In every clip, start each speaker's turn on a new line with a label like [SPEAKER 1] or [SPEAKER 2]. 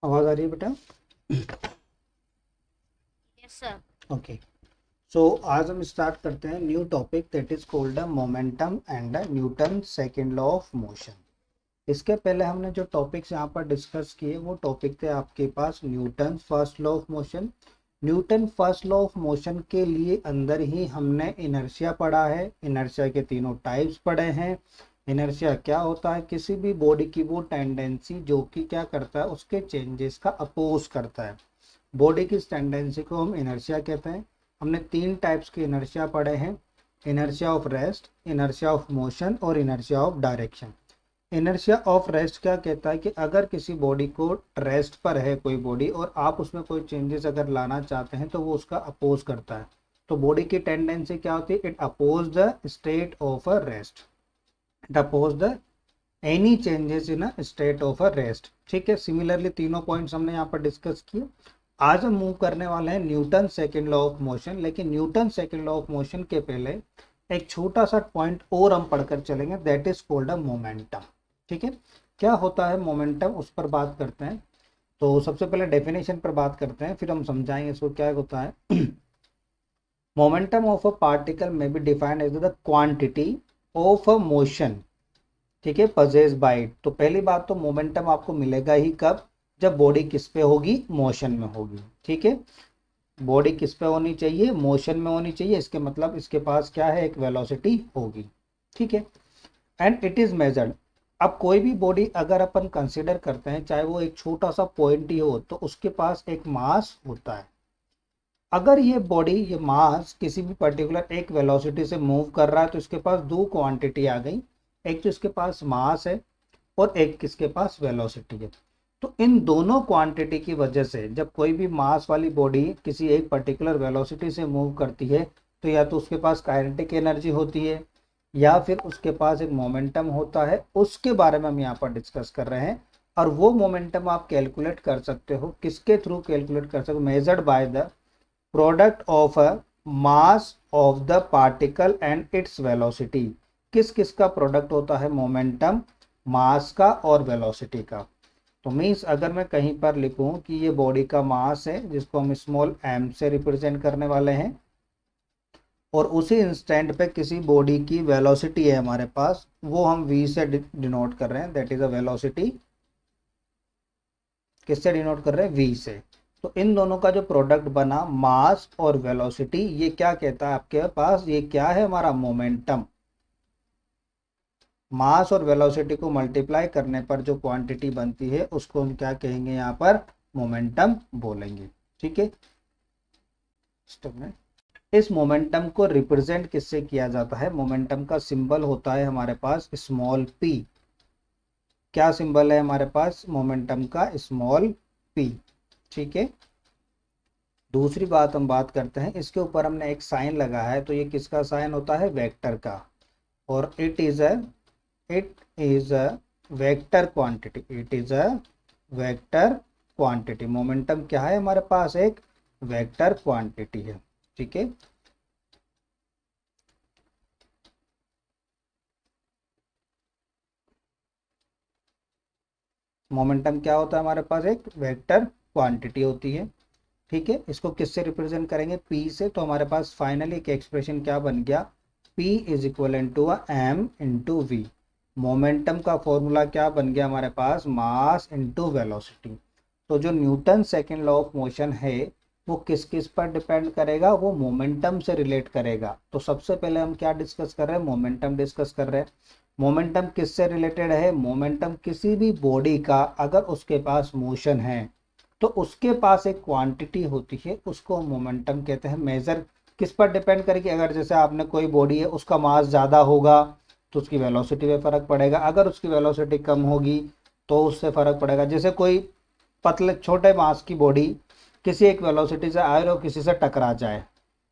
[SPEAKER 1] आवाज आ रही है बेटा?
[SPEAKER 2] Yes sir.
[SPEAKER 1] ओके। सो आज हम स्टार्ट करते हैं new topic that is called momentum and Newton second law of motion. इसके पहले हमने जो टॉपिक्स यहाँ पर डिस्कस किए वो टॉपिक थे आपके पास Newton first law of motion. Newton first law of motion के लिए अंदर ही हमने इनर्शिया पढ़ा है, इनर्शिया के तीनों टाइप्स पढ़े हैं। इनर्शिया क्या होता है? किसी भी बॉडी की वो टेंडेंसी जो कि क्या करता है, उसके चेंजेस का अपोज करता है। बॉडी की इस टेंडेंसी को हम इनर्शिया कहते हैं। हमने तीन टाइप्स के इनर्शिया पढ़े हैं, inertia of rest, inertia of motion और inertia of direction. Inertia of rest क्या कहता है कि अगर किसी बॉडी को रेस्ट पर है कोई बॉडी और आप उसमें कोई चेंजेस अगर लाना चाहते हैं तो वो उसका अपोज करता है। तो बॉडी की टेंडेंसी क्या होती है? It oppose the state of a rest, it oppose the any changes in a state of a rest. ठीक है, सिमिलरली तीनों पॉइंट्स हमने यहाँ पर डिस्कस किए। आज हम मूव करने वाले हैं Newton second law of motion, लेकिन Newton second law of motion के पहले एक छोटा सा पॉइंट और हम पढ़कर चलेंगे, that is called a momentum. ठीक है, क्या होता है मोमेंटम, उस पर बात करते हैं। तो सबसे पहले डेफिनेशन पर बात करते हैं, फिर हम समझाएंगे इसको क्या होता है। मोमेंटम ऑफ अ पार्टिकल में be defined as the quantity of a motion, ठीक है, पजेस बाय इट। तो पहली बात तो मोमेंटम आपको मिलेगा ही कब? जब बॉडी किस पे होगी? मोशन में होगी। ठीक है, बॉडी किस पे होनी चाहिए? मोशन में होनी चाहिए। इसके मतलब इसके पास क्या है? एक वेलोसिटी होगी। ठीक है, एंड इट इज मेजर्ड। अब कोई भी बॉडी अगर अपन कंसिडर करते हैं, चाहे वो एक छोटा सा पॉइंट ही हो, तो उसके पास एक मास होता है। अगर ये बॉडी, ये मास किसी भी पर्टिकुलर एक वेलोसिटी से मूव कर रहा है तो इसके पास दो क्वांटिटी आ गई, एक तो इसके पास मास है और एक किसके पास? वेलोसिटी है। तो इन दोनों क्वांटिटी की वजह से जब कोई भी मास वाली बॉडी किसी एक पर्टिकुलर वेलोसिटी से मूव करती है तो या तो उसके पास काइनेटिक एनर्जी होती है या फिर उसके पास एक मोमेंटम होता है। उसके बारे में हम यहाँ पर डिस्कस कर रहे हैं। और वो मोमेंटम आप कैलकुलेट कर सकते हो, किसके थ्रू कैलकुलेट कर सकते हो? Measured by the product of a mass of the particle and its velocity. किस किस का प्रोडक्ट होता है? मोमेंटम, मास का और वेलोसिटी का। तो मीन्स अगर मैं कहीं पर लिखूं कि ये बॉडी का मास है जिसको हम स्मॉल m से रिप्रेजेंट करने वाले हैं, और उसी इंस्टेंट पे किसी बॉडी की वेलोसिटी है हमारे पास, वो हम v से डिनोट कर रहे हैं, दैट इज अ वेलोसिटी। किससे डिनोट कर रहे हैं? v से। तो इन दोनों का जो प्रोडक्ट बना, मास और वेलोसिटी, ये क्या कहता है आपके पास? ये क्या है? हमारा मोमेंटम। मास और वेलोसिटी को मल्टीप्लाई करने पर जो क्वांटिटी बनती है उसको हम क्या कहेंगे? यहाँ पर मोमेंटम बोलेंगे। ठीक है, इस मोमेंटम को रिप्रेजेंट किससे किया जाता है? मोमेंटम का सिंबल होता है हमारे पास स्मॉल p। क्या सिंबल है हमारे पास मोमेंटम का? Small p। ठीक है, दूसरी बात हम बात करते हैं, इसके ऊपर हमने एक साइन लगा है, तो ये किसका साइन होता है? वेक्टर का। और it is a vector quantity, it is a vector quantity. Momentum क्या है हमारे पास? एक वेक्टर क्वांटिटी है। ठीक है, मोमेंटम क्या होता है हमारे पास? एक वेक्टर क्वांटिटी होती है। ठीक है, इसको किससे रिप्रेजेंट करेंगे? p से। तो हमारे पास फाइनली एक एक्सप्रेशन क्या बन गया? p is equal to m into v. Momentum का फॉर्मूला क्या बन गया हमारे पास? मास इंटू वेलोसिटी। तो जो Newton second law of motion है वो किस किस पर डिपेंड करेगा? वो मोमेंटम से रिलेट करेगा। तो सबसे पहले हम क्या डिस्कस कर रहे हैं? मोमेंटम डिस्कस कर रहे हैं। मोमेंटम किससे रिलेटेड है? मोमेंटम किसी भी बॉडी का अगर उसके पास मोशन है तो उसके पास एक क्वांटिटी होती है, उसको मोमेंटम कहते हैं। मेजर किस पर डिपेंड करेगी? अगर जैसे आपने कोई बॉडी है, उसका मास ज़्यादा होगा तो उसकी वेलोसिटी पे फर्क पड़ेगा, अगर उसकी वेलोसिटी कम होगी तो उससे फर्क पड़ेगा। जैसे कोई पतले छोटे मास की बॉडी किसी एक वेलोसिटी से आए और किसी से टकरा जाए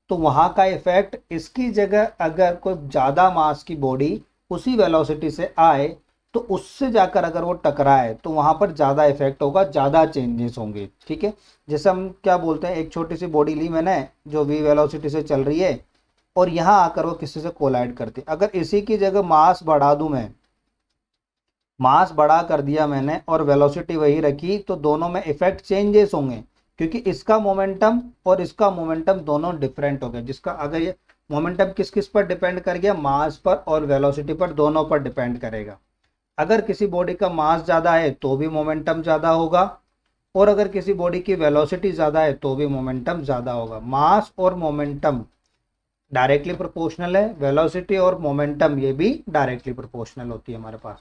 [SPEAKER 1] तो वहां का इफेक्ट, इसकी जगह अगर कोई ज़्यादा मास की बॉडी उसी वेलोसिटी से आए तो उससे जाकर अगर वो टकराए तो वहां पर ज़्यादा इफेक्ट होगा, ज़्यादा चेंजेस होंगे। ठीक है, जैसे हम क्या बोलते हैं, एक छोटी सी बॉडी ली मैंने जो वी वेलोसिटी से चल रही है और यहाँ आकर वो किसी से कोलाइड करती है, अगर इसी की जगह मास बढ़ा दूं मैं मास बड़ा कर दिया मैंने और वेलोसिटी वही रखी, तो दोनों में इफेक्ट चेंजेस होंगे, क्योंकि इसका मोमेंटम और इसका मोमेंटम दोनों डिफरेंट हो गए। जिसका अगर ये मोमेंटम किस किस पर डिपेंड कर गया, मास पर और वेलोसिटी पर, दोनों पर डिपेंड करेगा। अगर किसी बॉडी का मास ज़्यादा है तो भी मोमेंटम ज़्यादा होगा, और अगर किसी बॉडी की वेलोसिटी ज़्यादा है तो भी मोमेंटम ज़्यादा होगा। मास और मोमेंटम डायरेक्टली प्रोपोर्शनल है, वेलोसिटी और मोमेंटम ये भी डायरेक्टली प्रोपोर्शनल होती है हमारे पास।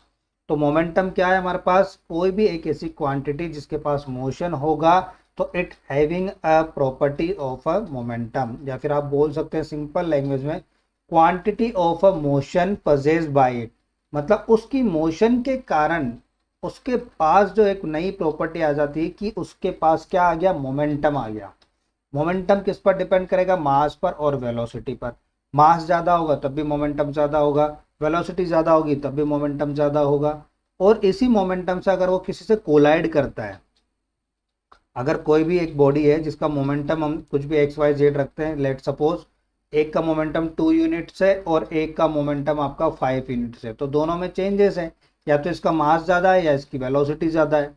[SPEAKER 1] तो मोमेंटम क्या है हमारे पास, कोई भी एक ऐसी क्वांटिटी जिसके पास मोशन होगा तो it having a property of a momentum, या फिर आप बोल सकते हैं सिंपल लैंग्वेज में quantity of a motion possessed bye it. मतलब उसकी मोशन के कारण उसके पास जो एक नई प्रॉपर्टी आ जाती है कि उसके पास क्या आ गया, मोमेंटम आ गया। मोमेंटम किस पर डिपेंड करेगा, मास पर और वेलोसिटी पर। मास ज़्यादा होगा तब भी मोमेंटम ज़्यादा होगा, वेलोसिटी ज़्यादा होगी तब भी मोमेंटम ज़्यादा होगा। और इसी मोमेंटम से अगर वो किसी से कोलाइड करता है, अगर कोई भी एक बॉडी है जिसका मोमेंटम हम कुछ भी एक्स वाई जेड रखते हैं, लेट सपोज एक का मोमेंटम 2 यूनिट्स है और एक का मोमेंटम आपका 5 यूनिट्स है, तो दोनों में चेंजेस है, या तो इसका मास ज़्यादा है या इसकी वेलोसिटी ज़्यादा है।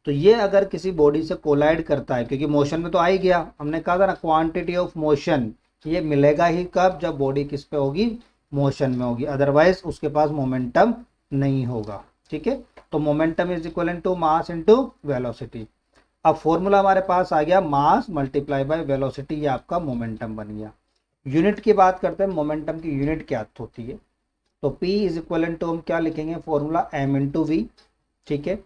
[SPEAKER 1] तो ये अगर किसी बॉडी से कोलाइड करता है, क्योंकि मोशन में तो आ ही गया, हमने कहा था ना क्वांटिटी ऑफ मोशन, ये मिलेगा ही कब, जब बॉडी किस पे होगी, मोशन में होगी, अदरवाइज उसके पास मोमेंटम नहीं होगा। ठीक है, तो momentum is equal to mass into velocity. अब फॉर्मूला हमारे पास आ गया, मास मल्टीप्लाई बाय वेलोसिटी, ये आपका मोमेंटम बन गया। यूनिट की बात करते हैं, मोमेंटम की यूनिट क्या होती है, तो P इज इक्वल टू हम क्या लिखेंगे, फॉर्मूला m इंटू वी। ठीक है,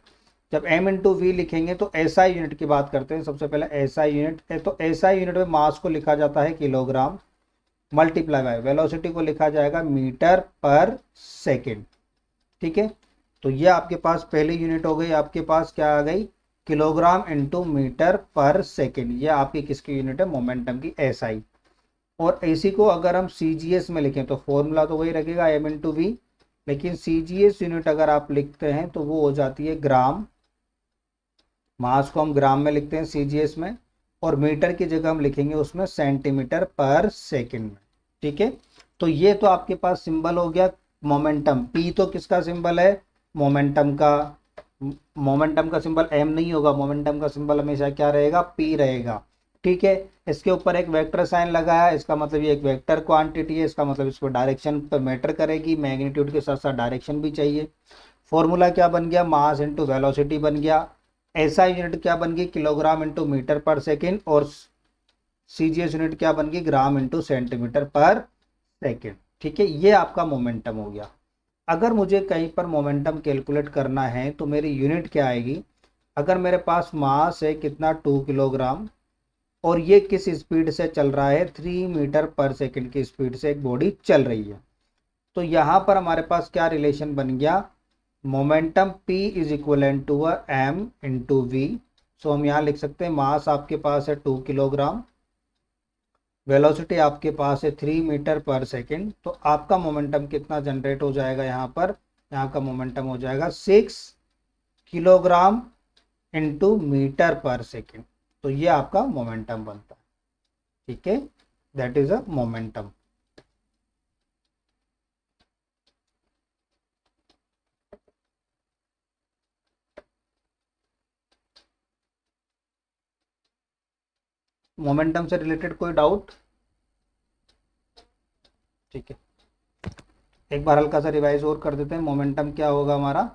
[SPEAKER 1] जब m इंटू वी लिखेंगे तो SI यूनिट की बात करते हैं। सबसे पहले SI यूनिट है, तो SI यूनिट में मास को लिखा जाता है किलोग्राम, मल्टीप्लाई बाय वेलोसिटी को लिखा जाएगा मीटर पर सेकेंड। ठीक है, तो ये आपके पास पहली यूनिट हो गई, आपके पास क्या आ गई, किलोग्राम इंटू मीटर पर सेकेंड। ये आपकी किसकी यूनिट है, मोमेंटम की, SI। और इसी को अगर हम CGS में लिखें तो फॉर्मूला तो वही रखेगा m इंटू वी, लेकिन CGS यूनिट अगर आप लिखते हैं तो वो हो जाती है ग्राम। मास को हम ग्राम में लिखते हैं CGS में, और मीटर की जगह हम लिखेंगे उसमें सेंटीमीटर पर सेकेंड में। ठीक है, तो ये तो आपके पास सिंबल हो गया मोमेंटम। P तो किसका सिंबल है, मोमेंटम का। मोमेंटम का सिंबल m नहीं होगा, मोमेंटम का सिंबल हमेशा क्या रहेगा, P रहेगा। ठीक है, इसके ऊपर एक वेक्टर साइन लगा है, इसका मतलब ये एक वेक्टर क्वांटिटी है, इसका मतलब इस पर डायरेक्शन पर मैटर करेगी, मैग्नीट्यूड के साथ साथ डायरेक्शन भी चाहिए। फॉर्मूला क्या बन गया, मास इंटू वेलोसिटी बन गया। SI यूनिट क्या बन गई, किलोग्राम इंटू मीटर पर सेकेंड, और CGS यूनिट क्या बन गई, ग्राम इंटू सेंटीमीटर पर सेकेंड। ठीक है, ये आपका मोमेंटम हो गया। अगर मुझे कहीं पर मोमेंटम कैलकुलेट करना है तो मेरी यूनिट क्या आएगी, अगर मेरे पास मास है कितना, 2 किलोग्राम, और ये किस स्पीड से चल रहा है, 3 मीटर पर सेकेंड की स्पीड से एक बॉडी चल रही है, तो यहाँ पर हमारे पास क्या रिलेशन बन गया, momentum P is equal to m into v. So हम यहाँ लिख सकते हैं मास आपके पास है 2 किलोग्राम, वेलोसिटी आपके पास है 3 मीटर पर सेकेंड, तो आपका मोमेंटम कितना जनरेट हो जाएगा यहाँ पर, यहाँ का मोमेंटम हो जाएगा 6 किलोग्राम इंटू मीटर पर सेकेंड। तो ये आपका मोमेंटम बनता है। ठीक है, that is a momentum. Momentum से रिलेटेड कोई डाउट? ठीक है, एक बार हल्का सा रिवाइज और कर देते हैं, मोमेंटम क्या होगा हमारा।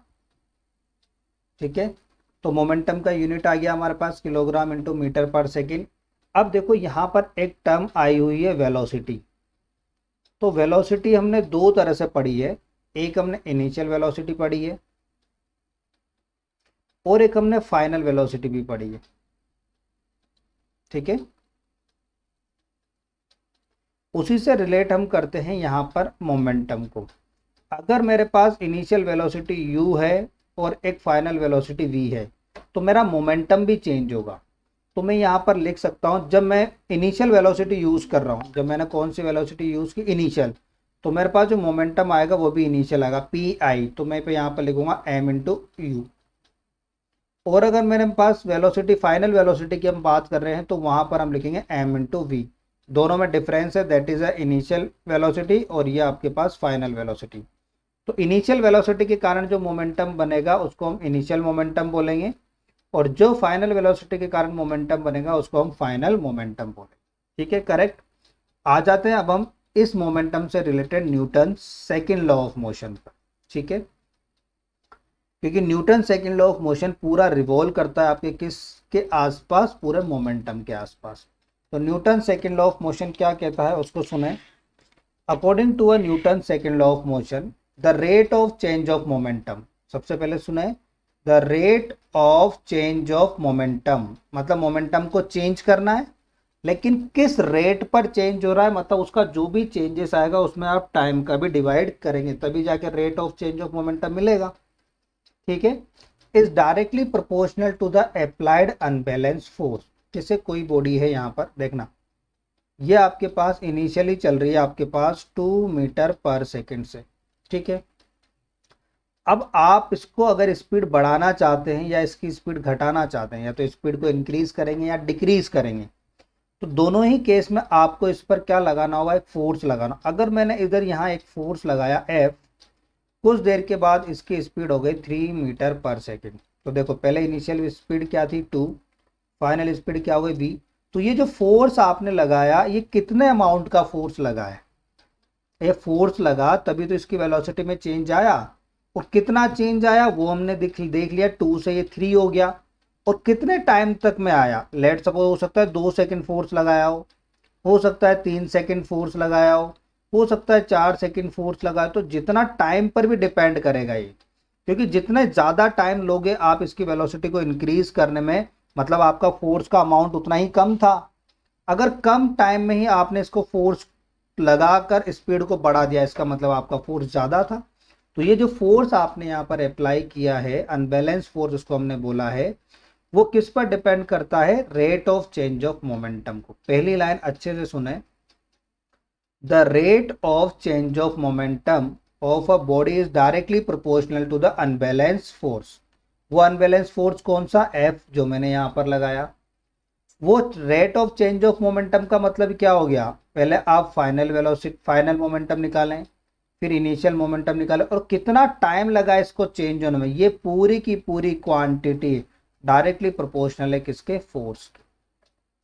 [SPEAKER 1] ठीक है, तो मोमेंटम का यूनिट आ गया हमारे पास किलोग्राम इंटू मीटर पर सेकेंड। अब देखो यहाँ पर एक टर्म आई हुई है वेलोसिटी। तो वेलोसिटी हमने दो तरह से पढ़ी है, एक हमने इनिशियल वेलोसिटी पढ़ी है और एक हमने फाइनल वेलोसिटी भी पढ़ी है। ठीक है, उसी से रिलेट हम करते हैं यहाँ पर मोमेंटम को। अगर मेरे पास इनिशियल वेलोसिटी u है और एक फाइनल वेलोसिटी v है, तो मेरा मोमेंटम भी चेंज होगा। तो मैं यहाँ पर लिख सकता हूँ, जब मैं इनिशियल वेलोसिटी यूज़ कर रहा हूँ, जब मैंने कौन सी वेलोसिटी यूज़ की, इनिशियल, तो मेरे पास जो मोमेंटम आएगा वो भी इनिशियल आएगा, PI। तो मैं यहाँ पर लिखूंगा m इंटू यू। और अगर मेरे पास वेलोसिटी, फाइनल वेलोसिटी की हम बात कर रहे हैं, तो वहाँ पर हम लिखेंगे m इंटू वी। दोनों में डिफरेंस है, that is a initial velocity और ये आपके पास फाइनल वेलोसिटी। तो इनिशियल वेलोसिटी के कारण जो मोमेंटम बनेगा उसको हम इनिशियल मोमेंटम बोलेंगे, और जो फाइनल वेलोसिटी के कारण मोमेंटम बनेगा उसको हम फाइनल मोमेंटम बोलेंगे। ठीक है, करेक्ट। आ जाते हैं अब हम इस मोमेंटम से related Newton second law of motion पर। ठीक है, क्योंकि Newton second law of motion पूरा रिवॉल्व करता है आपके किस के आसपास, पूरे मोमेंटम के आसपास। तो Newton second law of motion क्या कहता है उसको सुने। According to a Newton second law of motion, the rate of change of momentum, सबसे पहले सुने, the rate of change of momentum, मतलब मोमेंटम को चेंज करना है, लेकिन किस रेट पर चेंज हो रहा है, मतलब उसका जो भी चेंजेस आएगा उसमें आप टाइम का भी डिवाइड करेंगे, तभी जाके rate of change of momentum मिलेगा। ठीक है, is directly proportional to the applied unbalance force. जैसे कोई बॉडी है, यहाँ पर देखना, ये आपके पास इनिशियली चल रही है आपके पास 2 मीटर पर सेकंड से। ठीक है, अब आप इसको अगर स्पीड बढ़ाना चाहते हैं या इसकी स्पीड घटाना चाहते हैं, या तो स्पीड को इंक्रीज करेंगे या डिक्रीज करेंगे, तो दोनों ही केस में आपको इस पर क्या लगाना होगा, एक फोर्स लगाना। अगर मैंने इधर यहाँ एक फोर्स लगाया F, कुछ देर के बाद इसकी स्पीड हो गई 3 मीटर पर सेकंड। तो देखो पहले इनिशियल स्पीड क्या थी 2, फाइनल स्पीड क्या हो गई V। तो ये जो फोर्स आपने लगाया, ये कितने अमाउंट का फोर्स लगा है, ये फोर्स लगा तभी तो इसकी वेलोसिटी में चेंज आया। और कितना चेंज आया वो हमने देख लिया, 2 से ये 3 हो गया। और कितने टाइम तक में आया, लेट सपोज हो सकता है 2 सेकंड फोर्स लगाया हो सकता है 3 सेकंड फोर्स लगाया हो सकता है 4 सेकंड फोर्स लगाया। तो जितना टाइम पर भी डिपेंड करेगा ये, क्योंकि जितने ज़्यादा टाइम लोगे आप इसकी वेलोसिटी को इंक्रीज करने में, मतलब आपका फोर्स का अमाउंट उतना ही कम था। अगर कम टाइम में ही आपने इसको फोर्स लगाकर स्पीड को बढ़ा दिया, इसका मतलब आपका फोर्स ज़्यादा था। तो ये जो फोर्स आपने यहाँ पर अप्लाई किया है, अनबैलेंस फोर्स उसको हमने बोला है, वो किस पर डिपेंड करता है, rate of change of momentum को। पहली लाइन अच्छे से सुने, the rate of change of momentum of a body is directly proportional to the unbalance force. वो अनबैलेंस फोर्स कौन सा, F, जो मैंने यहाँ पर लगाया। वो rate of change of momentum का मतलब क्या हो गया, पहले आप फाइनल वेलोसिटी, फाइनल मोमेंटम निकालें, फिर इनिशियल मोमेंटम निकालें, और कितना टाइम लगा इसको चेंज होने में, ये पूरी की पूरी क्वांटिटी डायरेक्टली प्रोपोर्शनल है किसके, फोर्स के।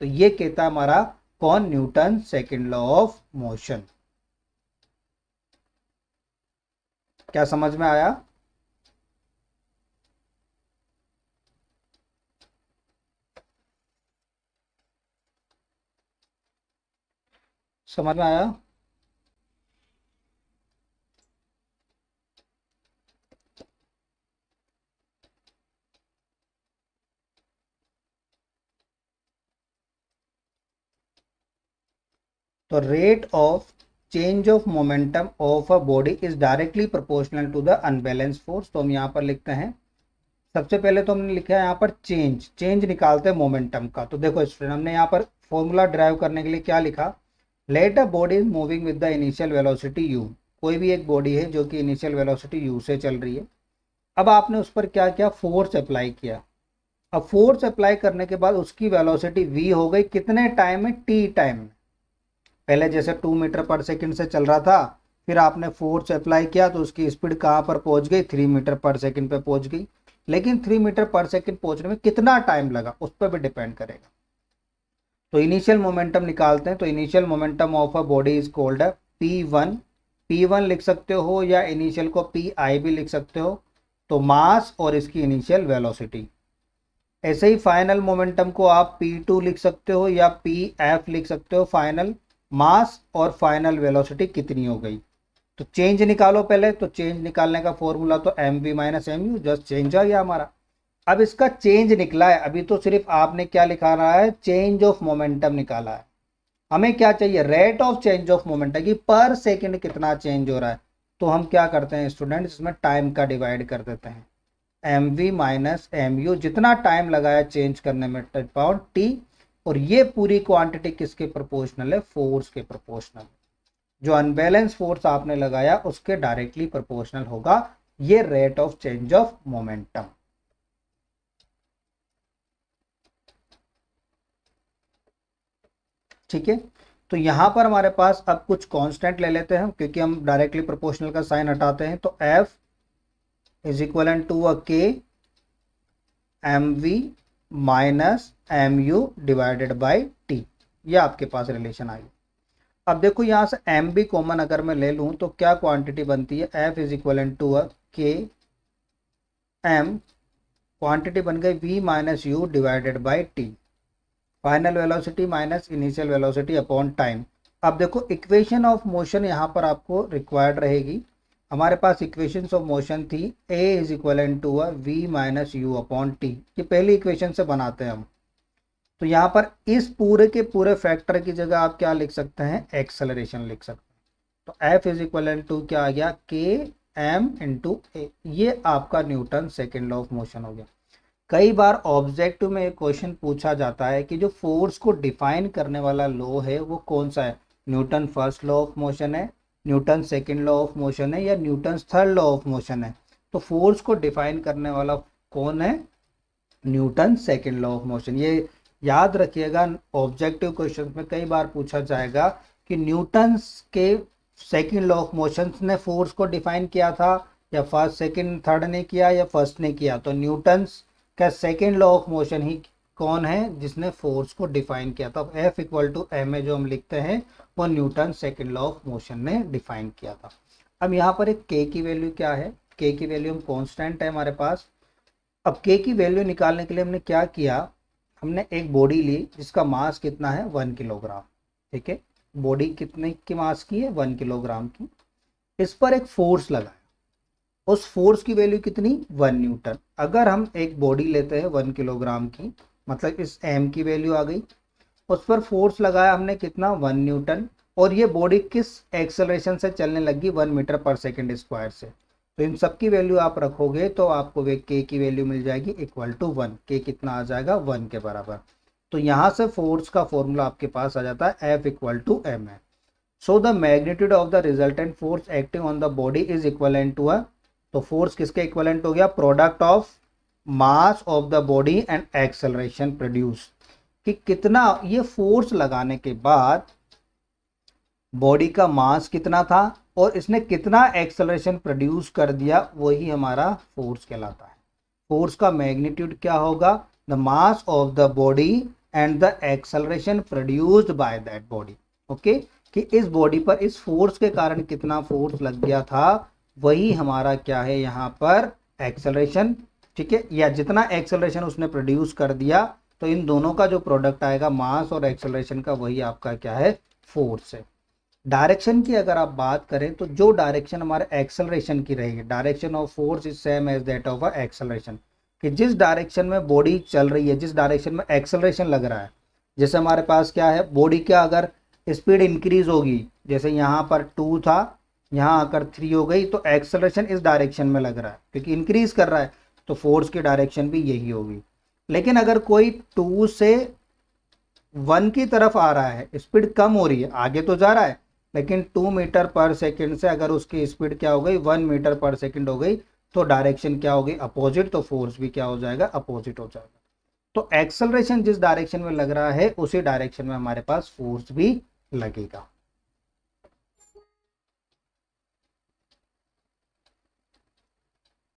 [SPEAKER 1] तो ये कहता है हमारा कौन, Newton second law of motion. क्या समझ में आया? समझ में आया? तो rate of change of momentum of a body is directly proportional to the unbalance force. तो हम यहाँ पर लिखते हैं, सबसे पहले तो हमने लिखा है यहाँ पर चेंज निकालते हैं मोमेंटम का। तो देखो स्टूडेंट, हमने यहाँ पर फॉर्मूला ड्राइव करने के लिए क्या लिखा, let a body is moving with the initial velocity u। कोई भी एक बॉडी है जो कि इनिशियल वेलोसिटी u से चल रही है। अब आपने उस पर क्या किया, फोर्स अप्लाई किया। अब फोर्स अप्लाई करने के बाद उसकी वेलोसिटी v हो गई कितने टाइम में, t टाइम में। पहले जैसे 2 मीटर पर सेकंड से चल रहा था, फिर आपने फोर्स अप्लाई किया तो उसकी स्पीड कहाँ पर पहुंच गई, 3 मीटर पर सेकंड पे पहुंच गई। लेकिन 3 मीटर पर सेकंड पहुंचने में कितना टाइम लगा उस पर भी डिपेंड करेगा। तो इनिशियल मोमेंटम निकालते हैं। तो initial momentum of a body is called है P1। P1 लिख सकते हो या इनिशियल को PI भी लिख सकते हो, तो मास और इसकी इनिशियल वेलोसिटी। ऐसे ही फाइनल मोमेंटम को आप P2 लिख सकते हो या PF लिख सकते हो, फाइनल मास और फाइनल वेलोसिटी कितनी हो गई। तो चेंज निकालो पहले। तो चेंज निकालने का फॉर्मूला तो mv minus M U, just change आ गया हमारा। अब इसका चेंज निकला है, अभी तो सिर्फ आपने क्या लिखा रहा है, चेंज ऑफ मोमेंटम निकाला है। हमें क्या चाहिए, rate of change of momentum, कि पर सेकंड कितना चेंज हो रहा है। तो हम क्या करते हैं स्टूडेंट, इसमें टाइम का डिवाइड कर देते हैं, mv माइनस एम यू, जितना टाइम लगाया चेंज करने में पावर t। और ये पूरी क्वांटिटी किसके प्रोपोर्शनल है, फोर्स के प्रोपोर्शनल। जो अनबैलेंस फोर्स आपने लगाया उसके डायरेक्टली प्रोपोर्शनल होगा ये rate of change of momentum. ठीक है, तो यहाँ पर हमारे पास अब कुछ कांस्टेंट ले लेते हैं, क्योंकि हम डायरेक्टली प्रोपोर्शनल का साइन हटाते हैं। तो F is equal to a K mv minus mu divided by T। ये आपके पास रिलेशन आई। अब देखो यहाँ से एम भी कॉमन अगर मैं ले लूँ तो क्या क्वांटिटी बनती है, F is equal to a K m, quantity बन गई v minus u divided by t, final velocity minus initial velocity upon time. अब देखो इक्वेशन ऑफ मोशन यहाँ पर आपको रिक्वायर्ड रहेगी। हमारे पास इक्वेशंस ऑफ मोशन थी a is equal to a v minus u upon t. ये पहली इक्वेशन से बनाते हैं हम। तो यहाँ पर इस पूरे के पूरे फैक्टर की जगह आप क्या लिख सकते हैं, एक्सेलरेशन लिख सकते हैं। तो F इज इक्वल टू क्या आ गया, K m इंटू ए। ये आपका Newton second law of motion हो गया। कई बार ऑब्जेक्टिव में एक क्वेश्चन पूछा जाता है कि जो फोर्स को डिफाइन करने वाला लॉ है वो कौन सा है, Newton first law of motion है, Newton second law of motion है, या Newton third law of motion है। तो फोर्स को डिफाइन करने वाला कौन है, Newton second law of motion. ये याद रखिएगा, ऑब्जेक्टिव क्वेश्चन में कई बार पूछा जाएगा कि न्यूटन के सेकेंड लॉ ऑफ मोशन ने फोर्स को डिफाइन किया था, या फर्स्ट सेकेंड थर्ड ने किया, या फर्स्ट ने किया। तो न्यूटन का सेकेंड लॉ ऑफ मोशन ही कौन है जिसने फोर्स को डिफाइन किया था। F equal to m a जो हम लिखते हैं वो Newton second law of motion ने डिफाइन किया था। अब यहाँ पर एक K की वैल्यू क्या है, K की वैल्यू हम कॉन्स्टेंट है हमारे पास। अब K की वैल्यू निकालने के लिए हमने क्या किया, हमने एक बॉडी ली जिसका मास कितना है 1 किलोग्राम। ठीक है, बॉडी कितने की मास की है, 1 किलोग्राम की। इस पर एक फोर्स लगाया, उस फोर्स की वैल्यू कितनी, 1 न्यूटन। अगर हम एक बॉडी लेते हैं 1 किलोग्राम की, मतलब इस m की वैल्यू आ गई, उस पर फोर्स लगाया हमने कितना, 1 न्यूटन, और ये बॉडी किस एक्सेलरेशन से चलने लगी, 1 मीटर पर सेकेंड स्क्वायर से। तो इन सब की वैल्यू आप रखोगे तो आपको वे K की वैल्यू मिल जाएगी इक्वल टू 1। K कितना आ जाएगा, 1 के बराबर। तो यहाँ से फोर्स का फॉर्मूला आपके पास आ जाता है F इक्वल टू एम है। So the magnitude of the resultant force acting on the body is equal to a, तो फोर्स किसके इक्वलेंट हो गया, product of mass of the body and acceleration produce, कि कितना ये फोर्स लगाने के बाद बॉडी का मास कितना था और इसने कितना एक्सेलरेशन प्रोड्यूस कर दिया, वही हमारा फोर्स कहलाता है। फोर्स का मैग्नीट्यूड क्या होगा, the mass of the body and the acceleration produced by that body. Okay, कि इस बॉडी पर इस फोर्स के कारण कितना फोर्स लग गया था, वही हमारा क्या है यहाँ पर एक्सेलरेशन। ठीक है, या जितना एक्सेलरेशन उसने प्रोड्यूस कर दिया, तो इन दोनों का जो प्रोडक्ट आएगा मास और एक्सेलरेशन का, वही आपका क्या है, फोर्स है। डायरेक्शन की अगर आप बात करें तो जो डायरेक्शन हमारे एक्सेलरेशन की रहेगी, direction of force is same as that of acceleration, कि जिस डायरेक्शन में बॉडी चल रही है, जिस डायरेक्शन में एक्सेलरेशन लग रहा है, जैसे हमारे पास क्या है, बॉडी क्या अगर स्पीड इंक्रीज होगी, जैसे यहाँ पर 2 था, यहाँ आकर 3 हो गई, तो एक्सेलरेशन इस डायरेक्शन में लग रहा है क्योंकि इंक्रीज कर रहा है, तो फोर्स की डायरेक्शन भी यही होगी। लेकिन अगर कोई 2 से 1 की तरफ आ रहा है, स्पीड कम हो रही है, आगे तो जा रहा है, लेकिन 2 मीटर पर सेकेंड से अगर उसकी स्पीड क्या हो गई, 1 मीटर पर सेकेंड हो गई, तो डायरेक्शन क्या हो गई, अपोजिट, तो फोर्स भी क्या हो जाएगा, अपोजिट हो जाएगा। तो एक्सेलरेशन जिस डायरेक्शन में लग रहा है उसी डायरेक्शन में हमारे पास फोर्स भी लगेगा।